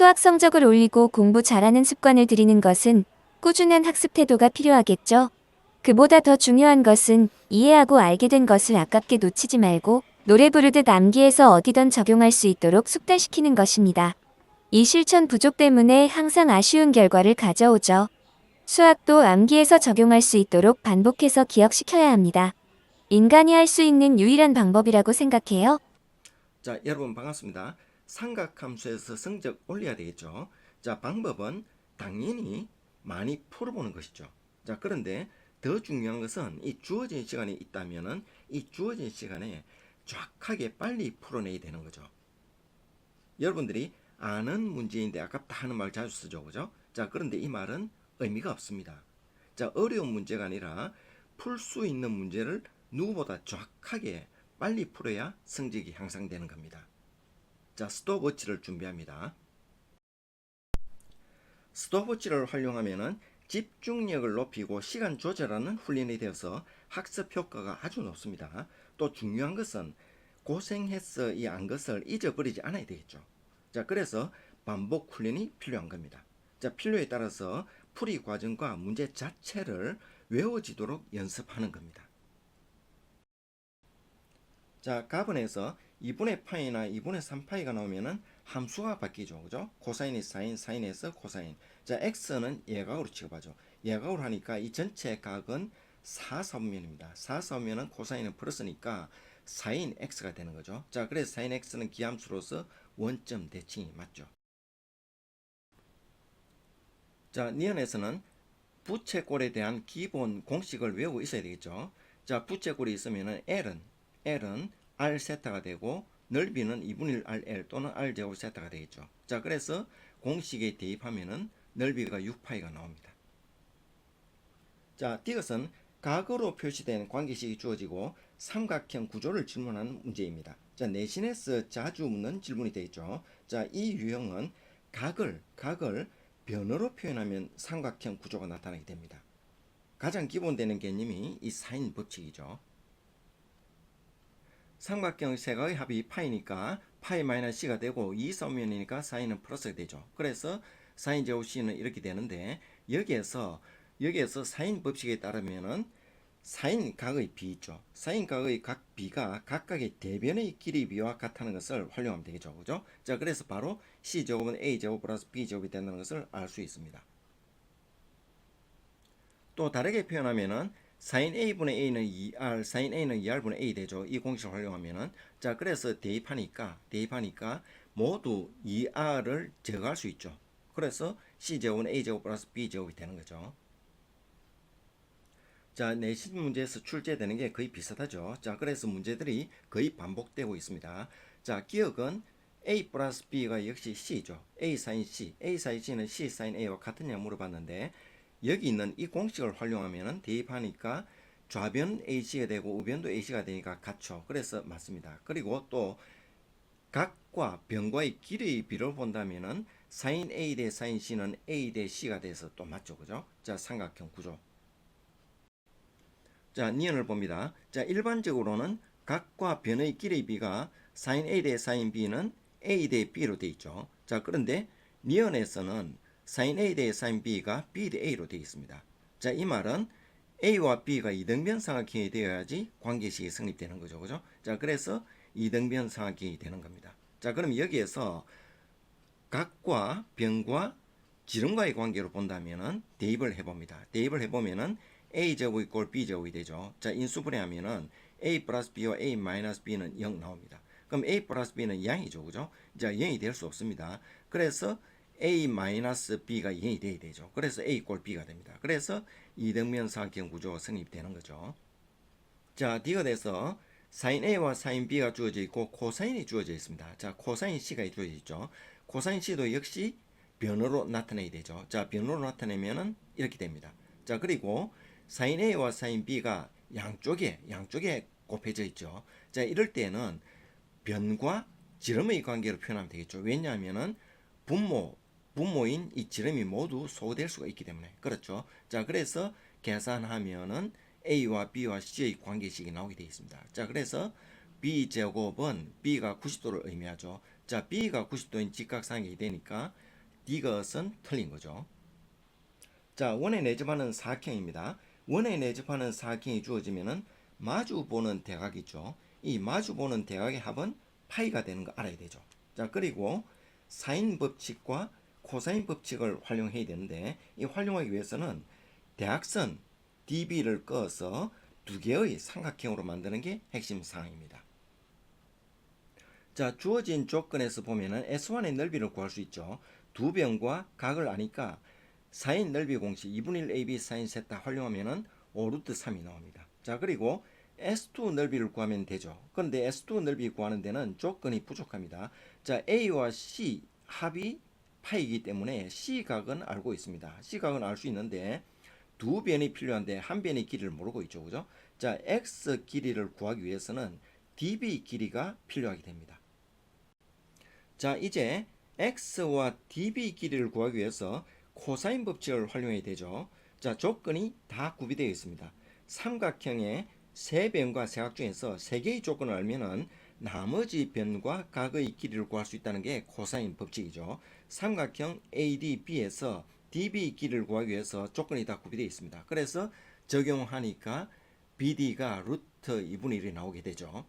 수학 성적을 올리고 공부 잘하는 습관을 들이는 것은 꾸준한 학습 태도가 필요하겠죠. 그보다 더 중요한 것은 이해하고 알게 된 것을 아깝게 놓치지 말고 노래 부르듯 암기해서 어디든 적용할 수 있도록 숙달시키는 것입니다. 이 실천 부족 때문에 항상 아쉬운 결과를 가져오죠. 수학도 암기해서 적용할 수 있도록 반복해서 기억시켜야 합니다. 인간이 할 수 있는 유일한 방법이라고 생각해요. 자, 여러분 반갑습니다. 삼각함수에서 성적 올려야 되겠죠. 자, 방법은 당연히 많이 풀어보는 것이죠. 자, 그런데 더 중요한 것은 이 주어진 시간이 있다면은 이 주어진 시간에 정확하게 빨리 풀어내야 되는 거죠. 여러분들이 아는 문제인데 아깝다 하는 말 자주 쓰죠. 그죠? 자, 그런데 이 말은 의미가 없습니다. 자, 어려운 문제가 아니라 풀 수 있는 문제를 누구보다 정확하게 빨리 풀어야 성적이 향상되는 겁니다. 자, 스톱워치를 준비합니다. 스톱워치를 활용하면 집중력을 높이고 시간 조절하는 훈련이 되어서 학습 효과가 아주 높습니다. 또 중요한 것은 고생해서 이 안 것을 잊어버리지 않아야 되겠죠. 자, 그래서 반복 훈련이 필요한 겁니다. 자, 필요에 따라서 풀이 과정과 문제 자체를 외워지도록 연습하는 겁니다. 자, 가분에서 2분의 파이나 2분의 3파이가 나오면은 함수가 바뀌죠. 그죠? 코사인이 사인, 사인에서 코사인. 자, x는 예각으로 취급하죠. 예각으로 하니까 이 전체 각은 4사분면입니다. 4사분면은 코사인은 플러스니까 사인 x가 되는 거죠. 자, 그래서 사인 x는 기함수로서 원점 대칭이 맞죠. 자, 니은에서는 부채꼴에 대한 기본 공식을 외우고 있어야 되겠죠. 자, 부채꼴이 있으면은 L은 R 세타가 되고 넓이는 2분의 1 RL 또는 R 제곱 세타가 되겠죠. 자, 그래서 공식에 대입하면은 넓이가 6파이가 나옵니다. 자, 이것은 각으로 표시된 관계식이 주어지고 삼각형 구조를 질문하는 문제입니다. 자, 내신에서 자주 묻는 질문이 되겠죠. 자, 이 유형은 각을 변으로 표현하면 삼각형 구조가 나타나게 됩니다. 가장 기본되는 개념이 이 사인 법칙이죠. 삼각형 세각의 합이 파이니까 파이 마이너스 c가 되고 2사면이니까 사인은 플러스가 되죠. 그래서 사인 제곱 c는 이렇게 되는데 여기에서 사인 법칙에 따르면은 사인 각의 비 있죠. 사인 각의 각 비가 각각의 대변의 길이 비와 같다는 것을 활용하면 되겠죠. 그죠? 자, 그래서 바로 c제곱은 a제곱 플러스 b제곱이 된다는 것을 알 수 있습니다. 또 다르게 표현하면은 sin a분의 a는 2r, sin a는 2r분의 a 되죠. 이 공식을 활용하면은 자, 그래서 대입하니까 모두 2r을 제거할 수 있죠. 그래서 c제곱은 a제곱 플러스 b제곱이 되는 거죠. 자, 내신 문제에서 출제되는 게 거의 비슷하죠. 자, 그래서 문제들이 거의 반복되고 있습니다. 자, 기억은 a 플러스 b가 역시 c죠. a sin c는 c sin a와 같으냐 물어봤는데 여기 있는 이 공식을 활용하면 대입하니까 좌변 ac가 되고 우변도 ac가 되니까 같죠. 그래서 맞습니다. 그리고 또 각과 변과의 길이의 비를 본다면은 sin a 대 sin c는 a 대 c가 돼서 또 맞죠. 그죠? 자, 삼각형 구조. 자, 니은을 봅니다. 자, 일반적으로는 각과 변의 길의 비가 sin A 대 sin B는 A 대 B로 되어 있죠. 자, 그런데 니은에서는 sin A 대 sin B가 B 대 A로 되어 있습니다. 자, 이 말은 A와 B가 이등변 삼각형이 되어야지 관계식이 성립되는 거죠. 그죠? 자, 그래서 이등변 삼각형이 되는 겁니다. 자, 그럼 여기에서 각과 변과 지름과의 관계로 본다면은 대입을 해봅니다. 대입을 해보면은 a제곱 이꼴 b제곱이 되죠. 자, 인수분해하면은 a 플러스 b와 a 마이너스 b는 0 나옵니다. 그럼 a 플러스 b는 0이죠. 그죠? 자, 0이 될 수 없습니다. 그래서 a 마이너스 b가 0이 돼야 되죠. 그래서 a 이꼴 b가 됩니다. 그래서 이등변 삼각형 구조가 성립되는 거죠. 자, D가 돼서 sin A와 sin B가 주어져 있고 코사인이 주어져 있습니다. 자, 코사인 C가 주어져 있죠. 코사인 C도 역시 변으로 나타내야 되죠. 자, 변으로 나타내면은 이렇게 됩니다. 자, 그리고 sin A와 sin B가 양쪽에 곱해져 있죠. 자, 이럴 때는 변과 지름의 관계로 표현하면 되겠죠. 왜냐하면은 분모인 이 지름이 모두 소될 수가 있기 때문에. 그렇죠. 자, 그래서 계산하면은 A와 B와 C의 관계식이 나오게 되어 있습니다. 자, 그래서 B제곱은 B가 90도를 의미하죠. 자, B가 90도인 직각삼각이 되니까 D것은 틀린 거죠. 자, 원에 내접하는 사각형입니다. 원에 내접하는 사각형이 주어지면은 마주 보는 대각이죠. 이 마주 보는 대각의 합은 파이가 되는 거 알아야 되죠. 자, 그리고 사인 법칙과 코사인 법칙을 활용해야 되는데 이 활용하기 위해서는 대각선 DB를 꺼서 두 개의 삼각형으로 만드는 게 핵심 사항입니다. 자, 주어진 조건에서 보면은 S1의 넓이를 구할 수 있죠. 두 변과 각을 아니까 사인 넓이 공식 2분의 1 AB 사인 세타 활용하면은 5루트 3이 나옵니다. 자, 그리고 S2 넓이를 구하면 되죠. 그런데 S2 넓이 구하는 데는 조건이 부족합니다. 자, A와 C 합이 파이기 때문에 C각은 알고 있습니다. C각은 알 수 있는데 두 변이 필요한데 한 변의 길이를 모르고 있죠. 그죠? 자, X 길이를 구하기 위해서는 DB 길이가 필요하게 됩니다. 자, 이제 X와 DB 길이를 구하기 위해서 코사인 법칙을 활용해야 되죠. 자, 조건이 다 구비되어 있습니다. 삼각형의 세 변과 세각 중에서 세 개의 조건을 알면은 나머지 변과 각의 길이를 구할 수 있다는 게 코사인 법칙이죠. 삼각형 ADB에서 DB 길이를 구하기 위해서 조건이 다 구비되어 있습니다. 그래서 적용하니까 BD가 루트 2분의 1이 나오게 되죠.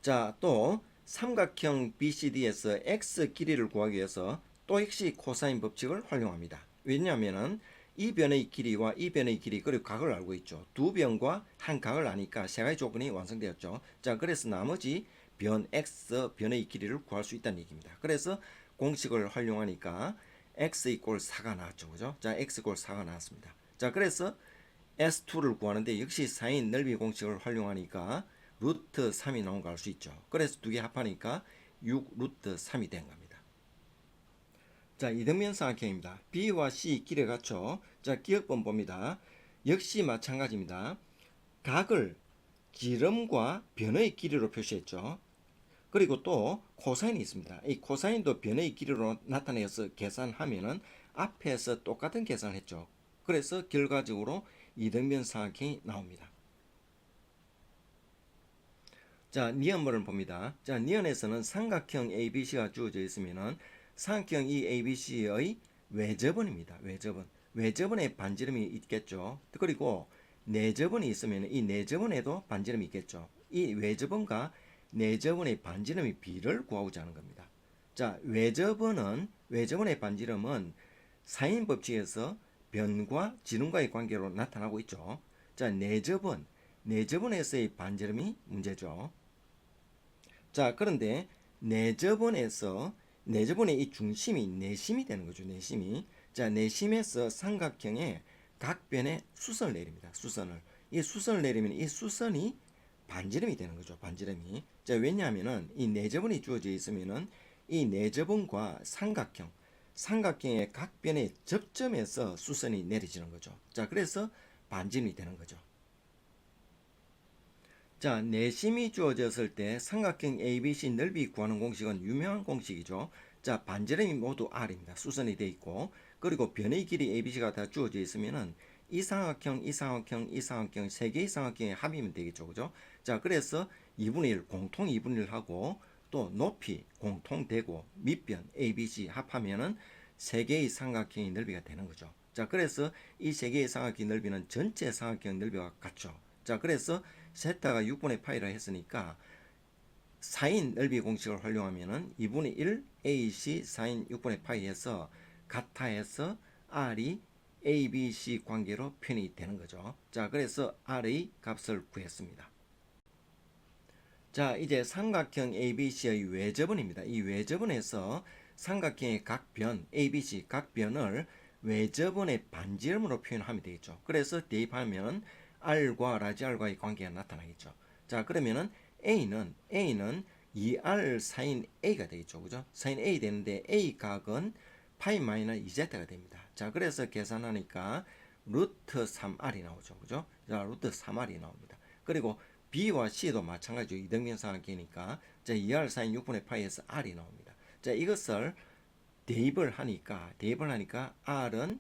자, 또 삼각형 BCD에서 X 길이를 구하기 위해서 또 역시 코사인 법칙을 활용합니다. 왜냐하면 이 변의 길이와 이 변의 길이 그리고 각을 알고 있죠. 두 변과 한 각을 아니까 세 가지 조건이 완성되었죠. 자, 그래서 나머지 변 X 변의 길이를 구할 수 있다는 얘기입니다. 그래서 공식을 활용하니까 X 이꼴 4가 나왔죠. 그죠? 자, X 이꼴 4가 나왔습니다. 자, 그래서 S2를 구하는데 역시 사인 넓이 공식을 활용하니까 루트 3이 나온 거 알 수 있죠. 그래서 두 개 합하니까 6 루트 3이 된 겁니다. 자, 이등변 삼각형입니다. B와 C 길에 갖춰. 자, 기억번 봅니다. 역시 마찬가지입니다. 각을 지름과 변의 길이로 표시했죠. 그리고 또 코사인이 있습니다. 이 코사인도 변의 길이로 나타내서 계산하면은 앞에서 똑같은 계산을 했죠. 그래서 결과적으로 이등변 삼각형이 나옵니다. 자, 니은모를 봅니다. 자, 니은에서는 삼각형 ABC가 주어져 있으면은 삼각형 이 ABC의 외접원입니다. 외접원. 외접원에 반지름이 있겠죠. 그리고 내접원이 있으면 이 내접원에도 반지름이 있겠죠. 이 외접원과 내접원의 반지름의 비를 구하고자 하는 겁니다. 자, 외접원의 반지름은 사인 법칙에서 변과 지름과의 관계로 나타나고 있죠. 자, 내접원에서의 반지름이 문제죠. 자, 그런데 내접원의 이 중심이 내심이 되는 거죠. 내심이. 자, 내심에서 삼각형의 각 변에 수선을 내립니다. 수선을. 이 수선을 내리면 이 수선이 반지름이 되는 거죠. 반지름이. 자, 왜냐하면은 이 내접원이 주어져 있으면은 이 내접원과 삼각형의 각 변의 접점에서 수선이 내려지는 거죠. 자, 그래서 반지름이 되는 거죠. 자, 내심이 주어졌을 때 삼각형 ABC 넓이 구하는 공식은 유명한 공식이죠. 자, 반지름이 모두 R입니다. 수선이 되어 있고, 그리고 변의 길이 ABC가 다 주어져 있으면은 이 삼각형 세 개의 삼각형의 합이면 되겠죠. 그죠? 자, 그래서 2분의 1, 공통 2분의 1 하고, 또 높이 공통되고, 밑변 ABC 합하면은 세 개의 삼각형의 넓이가 되는 거죠. 자, 그래서 이 세 개의 삼각형의 넓이는 전체 삼각형 넓이와 같죠. 자, 그래서 세타가 6분의 파이라 했으니까 사인 넓이 공식을 활용하면은 2분의 1 AC 사인 6분의 파이 해서 같아해서 R이 ABC 관계로 표현이 되는 거죠. 자, 그래서 R의 값을 구했습니다. 자, 이제 삼각형 ABC의 외접원입니다. 이 외접원에서 삼각형의 각 변, ABC 각 변을 외접원의 반지름으로 표현하면 되겠죠. 그래서 대입하면 R과 라지 R과의 관계가 나타나겠죠. 자, 그러면은 A는 2R 사인 A가 되겠죠. 그죠? 사인 A 되는데 A 각은 파이 마이너스 2Z가 됩니다. 자, 그래서 계산하니까 루트 3R이 나오죠. 그죠? 자, 루트 3R이 나옵니다. 그리고 B와 C도 마찬가지로 이등변 삼각형이니까 자, 2R 사인 6분의 파이에서 R이 나옵니다. 자, 이것을 대입을 하니까 R은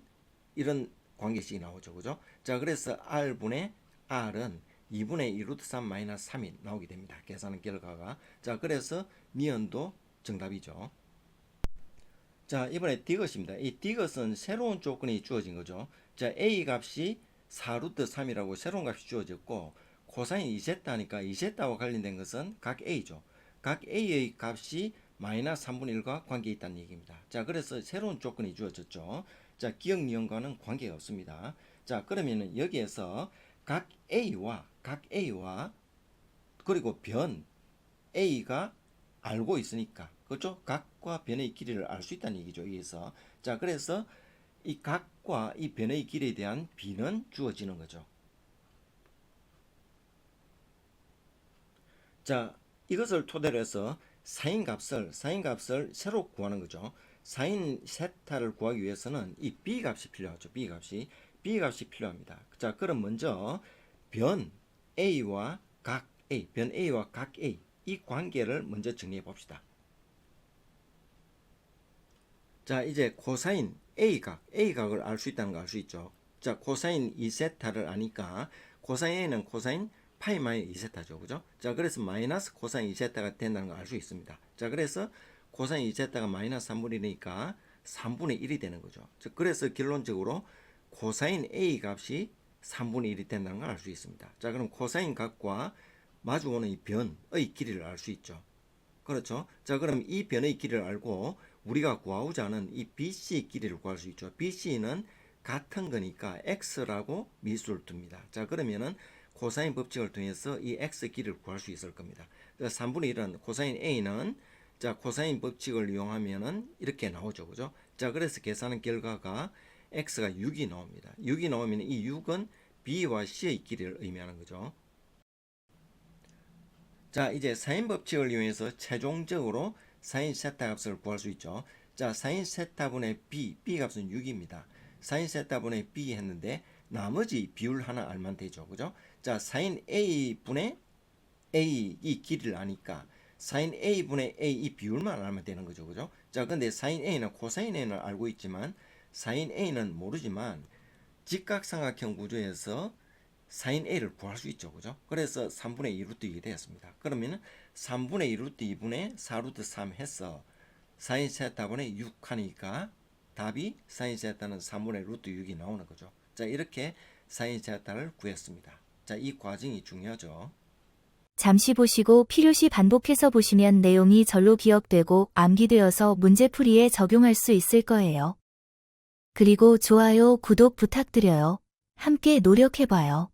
이런 관계식이 나오죠. 그죠? 자, 그래서 R분의 R은 2분의 2 루트 3 마이너스 3이 나오게 됩니다. 계산한 결과가. 자, 그래서 니은도 정답이죠. 자, 이번에 디귿입니다. 이 디귿은 새로운 조건이 주어진 거죠. 자, A 값이 4루트 3이라고 새로운 값이 주어졌고 코사인 2Z 하니까 2Z와 관련된 것은 각 A죠. 각 A의 값이 마이너스 3분의 1과 관계 있다는 얘기입니다. 자, 그래서 새로운 조건이 주어졌죠. 자, 기억니은과는 관계가 없습니다. 자, 그러면은 여기에서 각 A와 그리고 변 A가 알고 있으니까 그렇죠? 각과 변의 길이를 알 수 있다는 얘기죠. 여기서 자, 그래서 이 각과 이 변의 길이에 대한 B는 주어지는 거죠. 자, 이것을 토대로 해서 사인 값을 새로 구하는 거죠. 사인 세타를 구하기 위해서는 이 B 값이 필요하죠. B 값이 필요합니다. 자, 그럼 먼저 변 A와 각 A, 변 A와 각 A 이 관계를 먼저 정리해 봅시다. 자, 이제 코사인 A각을 알 수 있다는 거 알 수 있죠. 자, 코사인 2세타를 아니까 코사인 A는 코사인 파이 마이너스 2세타죠. 그죠? 자, 그래서 마이너스 코사인 2세타가 된다는 거 알 수 있습니다. 자, 그래서 코사인 2세타가 마이너스 3분의 1이니까 3분의 1이 되는 거죠. 자, 그래서 결론적으로 코사인 A 값이 3분의 1이 된다는 걸 알 수 있습니다. 자, 그럼 코사인 값과 마주오는 이 변의 길이를 알 수 있죠. 그렇죠? 자, 그럼 이 변의 길이를 알고 우리가 구하고자 하는 이 BC 길이를 구할 수 있죠. BC는 같은 거니까 X라고 미수를 둡니다. 자, 그러면은 코사인 법칙을 통해서 이 X 길이를 구할 수 있을 겁니다. 3분의 1은 코사인 A는 자, 코사인 법칙을 이용하면은 이렇게 나오죠. 그죠? 자, 그래서 계산한 결과가 X가 6이 나옵니다. 6이 나오면 이 6은 B와 C의 길이를 의미하는 거죠. 자, 이제 사인 법칙을 이용해서 최종적으로 사인 세타 값을 구할 수 있죠. 자, 사인 세타분의 B 값은 6입니다. 사인 세타분의 B 했는데 나머지 비율 하나 알면 되죠. 그죠? 자, 사인 A분의 A 이 길이를 아니까 사인 A분의 A 이 비율만 알면 되는 거죠. 그죠? 자, 근데 사인 A는 코사인 A는 알고 있지만 사인 A는 모르지만 직각삼각형 구조에서 사인 A를 구할 수 있죠. 그죠? 그래서 3분의 2 루트 2가 되었습니다. 그러면 3분의 2 루트 2분의 4 루트 3 해서 사인 세타분의 6 하니까 답이 사인 세타는 3분의 루트 6이 나오는 거죠. 자, 이렇게 사인 세타를 구했습니다. 자, 이 과정이 중요하죠. 잠시 보시고 필요시 반복해서 보시면 내용이 절로 기억되고 암기되어서 문제풀이에 적용할 수 있을 거예요. 그리고 좋아요, 구독 부탁드려요. 함께 노력해봐요.